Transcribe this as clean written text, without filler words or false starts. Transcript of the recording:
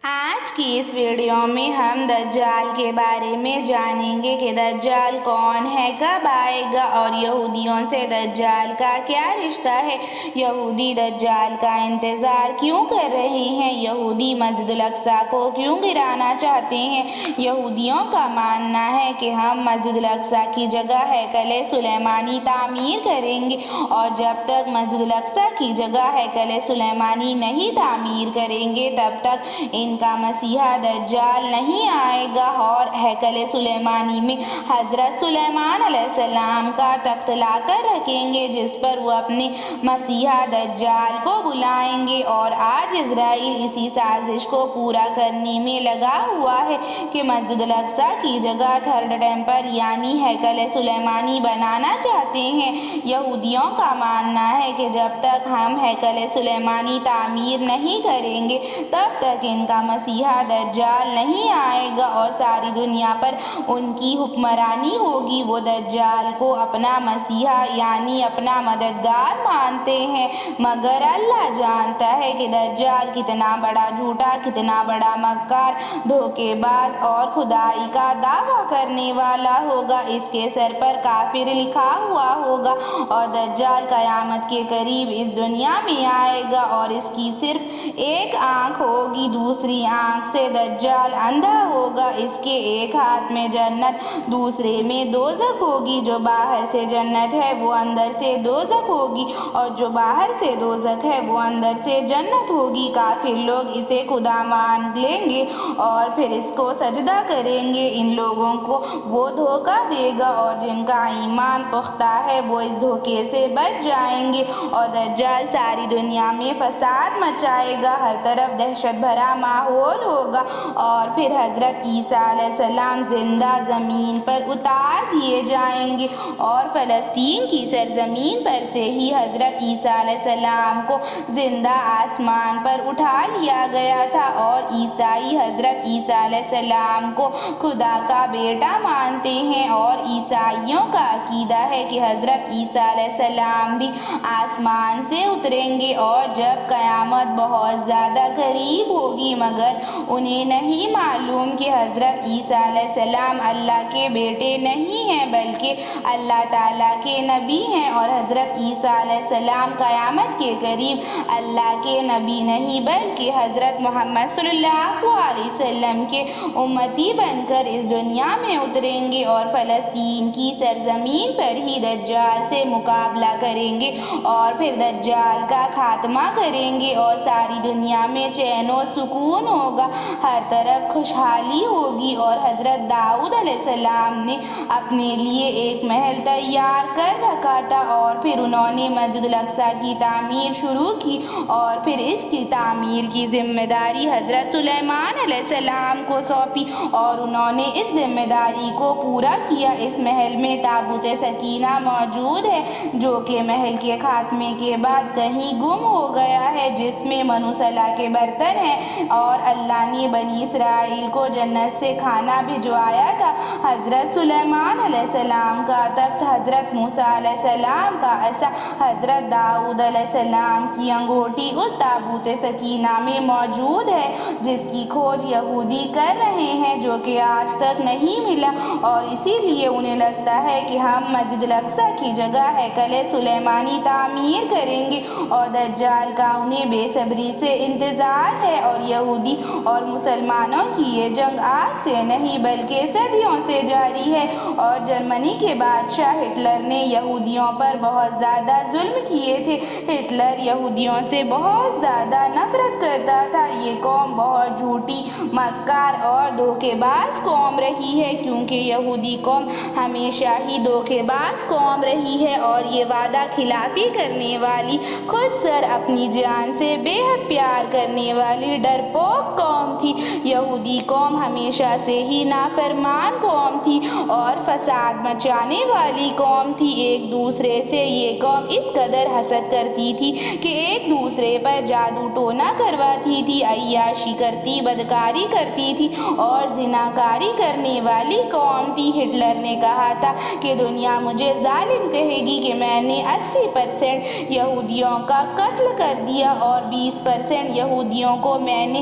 آج کی اس ویڈیو میں ہم دجال کے بارے میں جانیں گے کہ دجال کون ہے، کب آئے گا اور یہودیوں سے دجال کا کیا رشتہ ہے۔ یہودی دجال کا انتظار کیوں کر رہے ہیں؟ یہودی مسجد الاقصی کو کیوں گرانا چاہتے ہیں؟ یہودیوں کا ماننا ہے کہ ہم مسجد الاقصی کی جگہ ہیکل سلیمانی تعمیر کریں گے، اور جب تک مسجد الاقصی کی جگہ ہیکل سلیمانی نہیں تعمیر کریں گے تب تک ان کا مسیحا دجال نہیں آئے گا، اور ہیکل سلیمانی میں حضرت سلیمان علیہ السلام کا تخت لا کر رکھیں گے جس پر وہ اپنے مسیحا دجال کو بلائیں گے۔ اور آج اسرائیل اسی سازش کو پورا کرنے میں لگا ہوا ہے کہ مسجد الاقصی کی جگہ تھرڈ ٹیمپل یعنی ہیکل سلیمانی بنانا چاہتے ہیں۔ یہودیوں کا ماننا ہے کہ جب تک ہم ہیکل سلیمانی تعمیر نہیں کریں گے تب تک ان کا مسیحا دجال نہیں آئے گا اور ساری دنیا پر ان کی حکمرانی ہوگی۔ وہ دجال کو اپنا مسیحا یعنی اپنا مددگار مانتے ہیں، مگر اللہ جانتا ہے کہ دجال کتنا بڑا جھوٹا، کتنا بڑا مکار، دھوکے باز اور خدائی کا دعویٰ کرنے والا ہوگا۔ اس کے سر پر کافر لکھا ہوا ہوگا، اور دجال قیامت کے قریب اس دنیا میں آئے گا اور اس کی صرف ایک آنکھ ہوگی، دوسری آنکھ سے دجال اندھا ہوگا۔ اس کے ایک ہاتھ میں جنت، دوسرے میں دوزخ ہوگی۔ جو باہر سے جنت ہے وہ اندر سے دوزخ ہوگی، اور جو باہر سے دوزخ ہے وہ اندر سے جنت ہوگی۔ کافر لوگ اسے خدا مان لیں گے اور پھر اس کو سجدہ کریں گے۔ ان لوگوں کو وہ دھوکہ دے گا، اور جن کا ایمان پختہ ہے وہ اس دھوکے سے بچ جائیں گے۔ اور دجال ساری دنیا میں فساد مچائے گا، ہر طرف دہشت بھرا ماحول ہوگا، اور پھر حضرت عیسیٰ علیہ السلام زندہ زمین پر اتار دیے جائیں گے، اور فلسطین کی سرزمین پر سے ہی حضرت عیسیٰ علیہ السلام کو زندہ آسمان پر اٹھا لیا گیا تھا، اور عیسائی حضرت عیسیٰ علیہ السلام کو خدا کا بیٹا مانتے ہیں۔ اور عیسائیوں کا عقیدہ ہے کہ حضرت عیسیٰ علیہ السلام بھی آسمان سے اتریں گے، اور جب قیامت بہت زیادہ قریب ہوگی، مگر انہیں نہیں معلوم کہ حضرت عیسیٰ علیہ السلام اللہ کے بیٹے نہیں ہیں بلکہ اللہ تعالیٰ کے نبی ہیں، اور حضرت عیسیٰ علیہ السلام قیامت کے قریب اللہ کے نبی نہیں بلکہ حضرت محمد صلی اللہ علیہ وسلم کے امتی بن کر اس دنیا میں اتریں گے، اور فلسطین کی سرزمین پر ہی دجال سے مقابلہ کریں گے، اور پھر دجال کا خاتمہ کریں گے، اور ساری دنیا میں چین و سکون ہوگا، ہر طرف خوشحالی ہوگی۔ اور حضرت داؤد علیہ السلام نے اپنے لیے ایک محل تیار کر رکھا تھا، اور پھر انہوں نے مسجد الاقصی کی تعمیر شروع کی، اور پھر اس کی تعمیر کی ذمہ داری حضرت سلیمان علیہ السلام کو سونپی، اور انہوں نے اس ذمہ داری کو پورا کیا۔ اس محل میں تابوت سکینہ موجود ہے جو کہ محل کے خاتمے کے بعد کہیں گم ہو گیا ہے، جس میں منوصلہ کے برتن ہیں، اور اللہ نے بنی اسرائیل کو جنت سے کھانا بھجوایا تھا۔ حضرت سلیمان علیہ السلام کا تخت، حضرت موسیٰ علیہ السلام کا عصا، حضرت داؤد علیہ السلام کی انگوٹھی اس تابوت سکینہ میں موجود ہے جس کی کھوج یہودی کر رہے ہیں، جو کہ آج تک نہیں ملا، اور اسی لیے انہیں لگتا ہے کہ ہم مسجد الاقصی کی جگہ ہیکل سلیمانی تعمیر کریں گے، اور دجال کا انہیں بے صبری سے انتظار ہے۔ اور یہودی اور مسلمانوں کی یہ جنگ آج سے نہیں بلکہ صدیوں سے جاری ہے، اور جرمنی کے بادشاہ ہٹلر نے یہودیوں پر بہت زیادہ ظلم کیے تھے۔ ہٹلر یہودیوں سے بہت زیادہ نفرت کرتا تھا۔ یہ قوم بہت جھوٹی، مکار اور دھوکے باز قوم رہی ہے، کیونکہ یہودی قوم ہمیشہ ہی دھوکے باز قوم رہی ہے اور یہ وعدہ خلافی کرنے والی، خود سر اپنی جان سے بے حد پیار کرنے والی ڈرپوک قوم تھی۔ یہودی قوم ہمیشہ سے ہی نافرمان قوم تھی اور فساد مچانے والی قوم تھی۔ ایک دوسرے سے یہ قوم اس قدر حسد کرتی تھی کہ ایک دوسرے پر جادو ٹونا کرواتی تھی، عیاشی کرتی، بدکاری کرتی تھی اور زناکاری کرنے والی قوم تھی۔ ہٹلر نے کہا تھا کہ دنیا مجھے ظالم کہے گی کہ میں نے 80% یہودیوں کا قتل کر دیا اور 20% یہودیوں کو میں نے